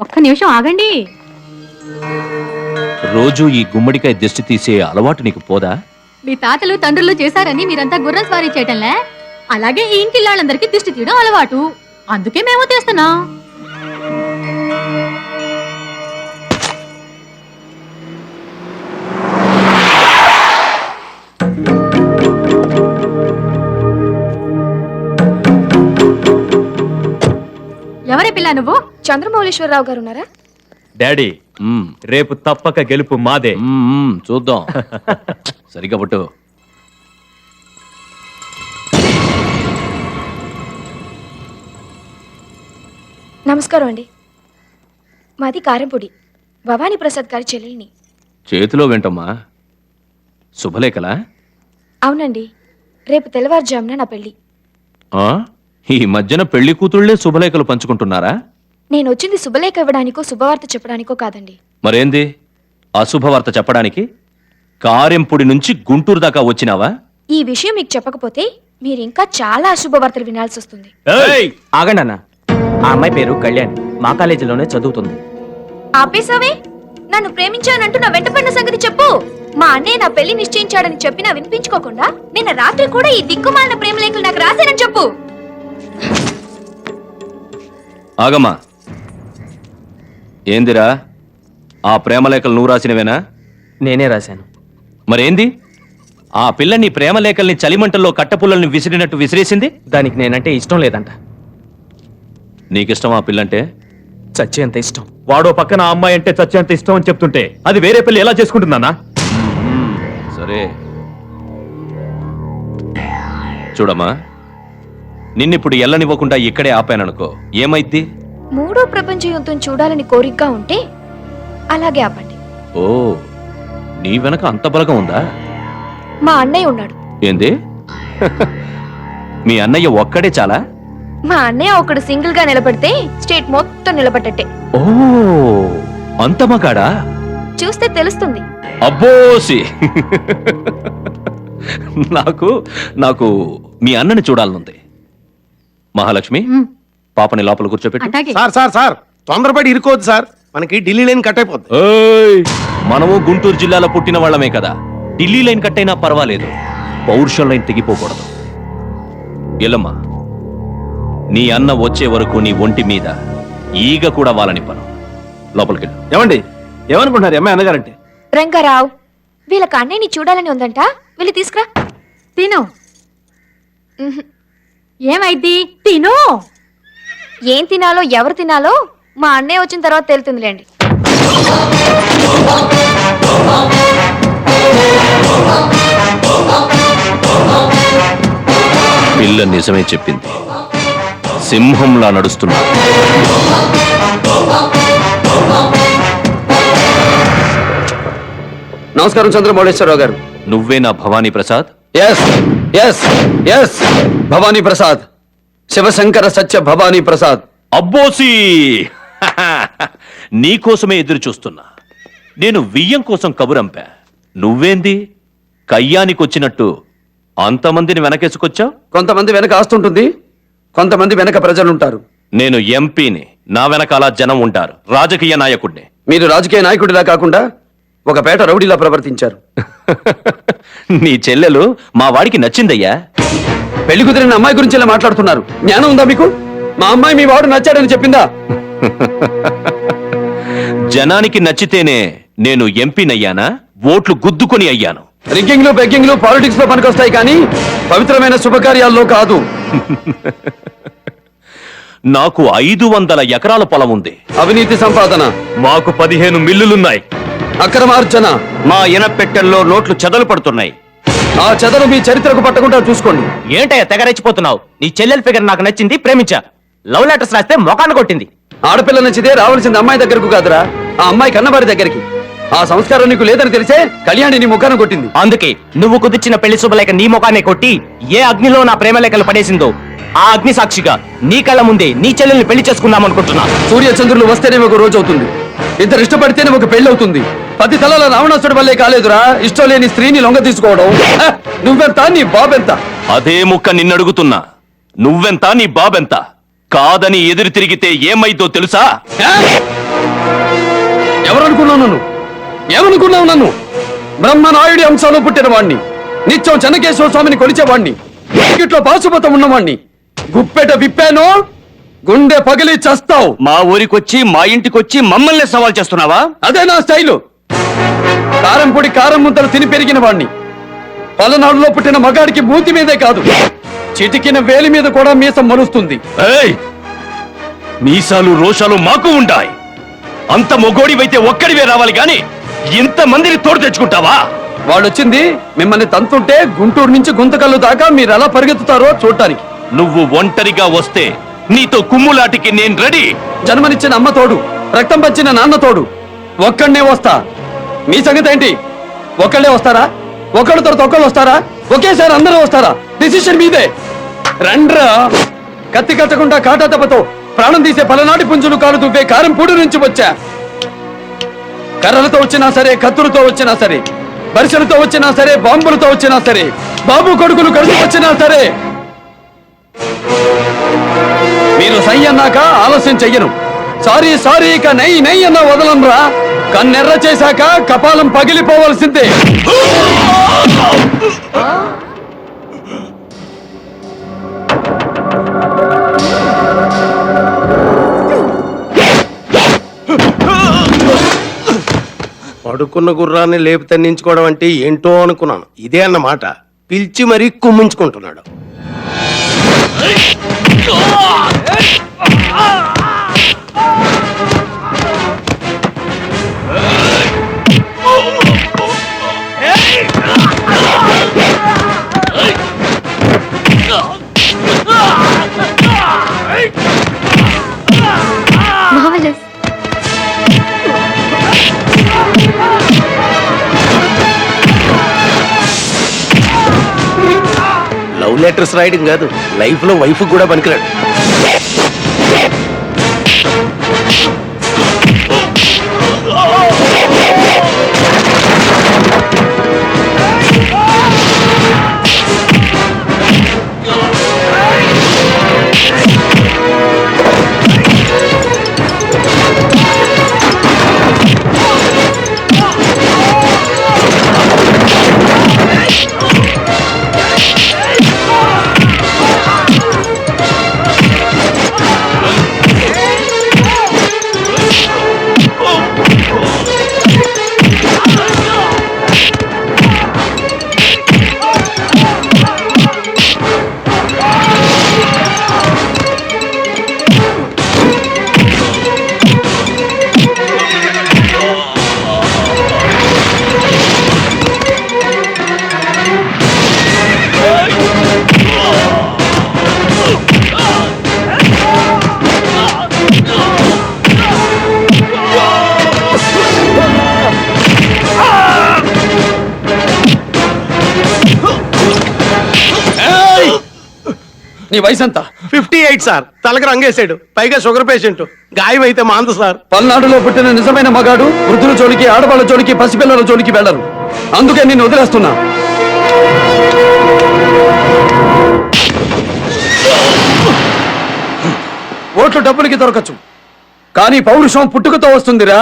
ఒక్క నిమిషం ఆగండి. రోజు ఈ గుమ్మడికాయ దిష్టి తీసే అలవాటు నీకు పోదా? మీ తాతలు తండ్రులు చేశారని మీరంతా గుర్రం స్వారీ చేయటంలే, అలాగే ఈ ఇంటి వాళ్ళందరికీ దిష్టి తీయడం అలవాటు. అందుకే మేము తీస్తున్నాం. ఎవరే పిల్ల నువ్వు? చంద్రమౌళీశ్వరరావు గారు ఉన్నారా? డాడీ, రేపు తప్పక గెలుపు మాదే. చూద్దాం. సరిగా పట్టు. నమస్కారం అండి. మాది కారంపొడి. భవానీ ప్రసాద్ గారి చెల్లెల్ని. చేతిలో వెంటమ్మా శుభలేఖలా? అవునండి, రేపు తెల్లవారుజామున నా పెళ్లి. ఈ మధ్యన పెళ్లి కూతుళ్లే శుభలేఖలు పంచుకుంటున్నారా? నేను వచ్చింది శుభలేఖ ఇవ్వడానికో శుభవార్త చెప్పడానికో కాదండి. మరేంది అశుభవార్త చెప్పడానికి? కారెంపుడి నుంచి గుంటూరు దాకా వచ్చినావా? ఈ విషయం మీకు చెప్పకపోతే మీరు ఇంకా చాలా అశుభవార్తలు వినాల్సి వస్తుంది. ఆగండి అన్న, ఆ అమ్మాయి పేరు కళ్యాణ్, మా కాలేజీలోనే చదువుతుంది. ఆపేసావే? నన్ను ప్రేమించానంటూ నా వెంటపడిన సంగతి చెప్పు. మా అన్నయ్య నా పెళ్లి నిశ్చయించాడని చెప్పినా వినిపించుకోకుండా నిన్న రాత్రి కూడా ఈ దిక్కుమాలిన ప్రేమలేఖలు నాకు రాశానని చెప్పు. ఆగమ్మా, ఏందిరా ఆ ప్రేమలేఖలు నువ్వు రాసినవేనా? నేనే రాశాను. మరేంది ఆ పిల్ల నీ ప్రేమలేఖల్ని చలిమంటల్లో కట్టపుల్లల్ని విసిరినట్టు విసిరేసింది? దానికి నేనంటే ఇష్టం లేదంట. నీకిష్టం ఆ పిల్లంటే? చచ్చేంత ఇష్టం. వాడో పక్కన ఆ అమ్మాయి అంటే చచ్చేంత ఇష్టం అని చెప్తుంటే అది వేరే పెళ్లి ఎలా చేసుకుంటుందన్నా? సరే చూడమ్మా, నిన్నిప్పుడు ఎల్లనివ్వకుండా ఇక్కడే ఆపాననుకో, ఏమైద్ది? మూడో ప్రపంచ యుద్ధం చూడాలని కోరికగా ఉంటే అలాగే ఆపండి. ఓ, నీ వెనక అంత బలగం ఉందా? మా అన్నయ్య ఉన్నాడు. ఏంది? మీ అన్నయ్య ఒక్కడే చాలా? మా అన్నయ్య ఒకడు సింగిల్ గా నిలబడితే స్టేట్ మొత్తం నిలబడ్డట్టే. ఓ, అంత మగాడా? చూస్తే తెలుస్తుంది. అబ్బోసి, నాకు నాకు మీ అన్నని చూడాలనుంది. మహాలక్ష్మి, పాపని లోపల కూర్చోపెట్టు. అట్లాగే. సార్ తొందరపడి ఇరుకోవద్దు సార్, మనకి ఢిల్లీ లైన్ కట్ అయిపోద్ది. ఏయ్, మనము గుంటూరు జిల్లాలో పుట్టిన వాళ్ళమే కదా, ఢిల్లీ లైన్ కట్టైనా పర్వాలేదు, పౌరుషం లైన్ తెగిపోకూడదు. ఎల్లమ్మా, నీ అన్న వచ్చే వరకు నీ ఒంటి మీద ఈగ కూడా వాళ్ళని పను. లోపలికెళ్ళు. ఏమండి, ఏమనుకుంటున్నారు అమ్మాయి అన్నగారంటే? రంగారావు, వీళ్ళకి అన్నయ్యని చూడాలని ఉందంట, వెళ్ళి తీసుకురా. తిను. ఏమైద్ది? తిను. ఏం తినాలో ఎవరు తినాలో మా అన్నయ్య వచ్చిన తర్వాత తెలుతుందిలేండి. పిల్ల నిజమే చెప్పింది, సింహంలా నడుస్తున్నా. నమస్కారం చంద్రమౌళేశ్వరరావు గారు. నువ్వే నా భవానీ ప్రసాద్? ఎస్ భవానీ ప్రసాద్, శివశంకర సత్య భవానీ ప్రసాద్. అబ్బోసి, నీకోసమే ఎదురు చూస్తున్నా. నేను వియ్యం కోసం కబురంపా, నువ్వేంది కయ్యానికొచ్చినట్టు అంతమందిని వెనకేసుకొచ్చావు? కొంతమంది వెనక ఆస్తుంటుంది, కొంతమంది వెనక ప్రజలుంటారు. నేను ఎంపీని, నా వెనక అలా జనం ఉంటారు. రాజకీయ నాయకుడిని. మీరు రాజకీయ నాయకుడిలా కాకుండా ఒక పేట రౌడీలా ప్రవర్తించారు. నీ చెల్లెలు మా వాడికి నచ్చిందయ్యా. పెళ్లి కుదిరిన అమ్మాయి గురించి ఇలా మాట్లాడుతున్నారు. జ్ఞానం ఉందా మీకు? మా అమ్మాయి మీ వాడు నచ్చాడని చెప్పిందా? జనానికి నచ్చితేనే నేను ఎంపీనయ్యానా? ఓట్లు గుద్దుకొని అయ్యాను. రిగ్గింగ్లు బెగ్గింగ్లు పాలిటిక్స్ లో పనికొస్తాయి కానీ పవిత్రమైన శుభకార్యాల్లో కాదు. నాకు 500 ఎకరాల పొలం ఉంది. అవినీతి సంపాదన. మాకు 15 మిల్లులున్నాయి. అక్రమార్జన. మా ఇనపెట్టెల్లో నోట్లు చెదలు పడుతున్నాయి. ఆ చెదలు మీ చరిత్రకు పట్టకుండా చూసుకోండి. ఏంటయ్యా తెగరెచ్చిపోతున్నావు? నీ చెల్లెల ఫిగర్ నాకు నచ్చింది, ప్రేమించా. లవ్ లెటర్స్ రాస్తే మొఖాన్ని కొట్టింది. ఆడపిల్ల నచ్చితే రావాల్సింది అమ్మాయి దగ్గరకు కాదురా, ఆ అమ్మాయి కన్నవారి దగ్గరికి. ఆ సంస్కారం నీకు లేదని తెలిసే కళ్యాణి నీ ముఖాన్ని కొట్టింది. అందుకే నువ్వు కుదిర్చిన పెళ్లి శుభలేఖ నీ ముఖాన్ని కొట్టి ఏ అగ్నిలో నా ప్రేమ లేఖలు పడేసిందో ఆ అగ్ని సాక్షిగా నీ కళ్ళ ముందే నీ చెల్లెల్ని పెళ్లి చేసుకుందాం అనుకుంటున్నా. సూర్యచంద్రులు వస్తేనే ఒక రోజు అవుతుంది, ఇద్దరు ఇష్టపడితేనే ఒక పెళ్లి అవుతుంది. 10 తలల రావణాసుడి వల్లే కాలేదురా ఇష్టం లేని స్త్రీని లొంగ తీసుకోవడం. నువ్వెంత, నీ బాబెంత? అదే ముక్క నిన్నడుగుతున్నా. నువ్వెంత, నీ బాబెంత? కాదని ఎదురు తిరిగితే ఏమైందో తెలుసా? ఏమనుకున్నావు నన్ను? ఏమనుకున్నావు నన్ను? బ్రహ్మనాయుడి అంశాలు పుట్టిన వాణ్ణి, నిత్యం చెన్నకేశ్వర స్వామిని కొలిచేవాణ్ణి, ఇట్లో పాశుపతం ఉన్నవాణ్ణి. గుప్పెట విప్పాను, గుండె పగిలి చస్తావు. మా ఊరికొచ్చి మా ఇంటికొచ్చి మమ్మల్ని సవాల్ చేస్తున్నావా? అదే నా స్టైలు. కారం పొడి కారం ముద్దలు తిని పెరిగిన వాణ్ణి. పలనాడులో పుట్టిన మగాడికి మూతి మీదే కాదు, చిటికిన వేలి మీద కూడా మీసం మలుస్తుంది. ఏయ్! మీసాలు రోషాలు మాకు ఉంటాయి. అంత మొగోడివైతే ఒక్కడివే రావాలి గాని ఇంతమందిని తోడు తెచ్చుకుంటావా? వాళ్ళొచ్చింది మిమ్మల్ని తంతుంటే గుంటూరు నుంచి గుంతకల్లు దాకా మీరు ఎలా పరిగెత్తుతారో చూడటానికి. నువ్వు ఒంటరిగా వస్తే నీతో కుమ్ములాటికి నేను రెడీ. జన్మనిచ్చిన అమ్మ తోడు, రక్తం పచ్చిన నాన్న తోడు, ఒక్కడనే వస్తా. మీ సంగతి ఏంటి? ఒక్కళ్ళే వస్తారా? ఒకళ్ళ తర్వాత ఒకళ్ళు వస్తారా? ఒకేసారి అందరూ వస్తారా? డిసిషన్ మీదే. రండ్రా. కత్తి కట్టకుండా కాటా దెబ్బతో ప్రాణం తీసే పలనాటి పుంజులు కాలు దువ్వే కారం పూడి నుంచి వచ్చా. కర్రలతో వచ్చినా సరే, కత్తులతో వచ్చినా సరే, బరిసెలతో వచ్చినా సరే, బాంబులతో వచ్చినా సరే, బాబు కొడుకులు కలిసి వచ్చినా సరే, మీరు సై అన్నాక ఆలస్యం చెయ్యను. సారీ సారీ ఇక నై నై అన్న వదలంరా. కన్నెర్ర చేశాక కపాలం పగిలిపోవలసిందే. పడుకున్న గుర్రాన్ని లేపి తన్నించుకోవడం అంటే ఏంటో అనుకున్నాను. ఇదే అన్నమాట. పిలిచి మరీ కుమ్మించుకుంటున్నాడు. Marvelous. లవ్ లెటర్స్ రాయడం కాదు, లైఫ్ లో వైఫ్ కూడా పనికిరాడు. నీ వయసు ఎంత? 58 సార్. తలకి రంగేశాడు, పైగా షుగర్ పేషెంట్. గాయం అయితే మాందు సార్. పల్నాడులో పుట్టిన నిజమైన మగాడు వృద్ధుల జోలికి, ఆడవాళ్ళ జోలికి, పసిపిల్లల జోలికి వెళ్ళరు. అందుకే నేను వదిలేస్తున్నా. ఓట్లు డబ్బులకి దొరకచ్చు, కానీ పౌరుషం పుట్టుకతో వస్తుందిరా.